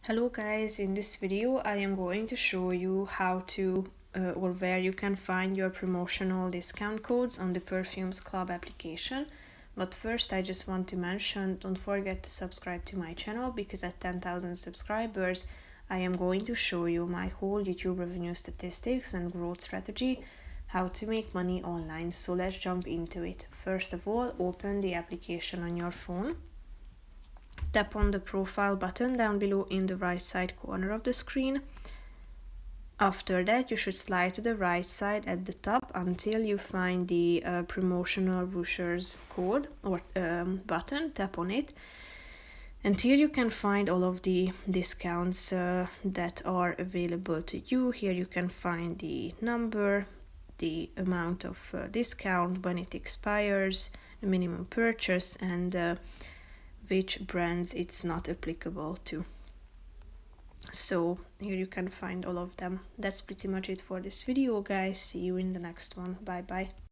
Hello guys, in this video I am going to show you how to or where you can find your promotional discount codes on the Perfume sClub application. But first I just want to mention, don't forget to subscribe to my channel because at 10,000 subscribers I am going to show you my whole YouTube revenue statistics and growth strategy, how to make money online. So let's jump into it. First of all, open the application on your phone. Tap on the profile button down below in the right side corner of the screen. After that, you should slide to the right side at the top until you find the promotional brochures code or button. Tap on it. And here you can find all of the discounts that are available to you. Here you can find the number, the amount of discount, when it expires, the minimum purchase, and which brands it's not applicable to. So here you can find all of them. That's pretty much it for this video, guys. See you in the next one. Bye bye.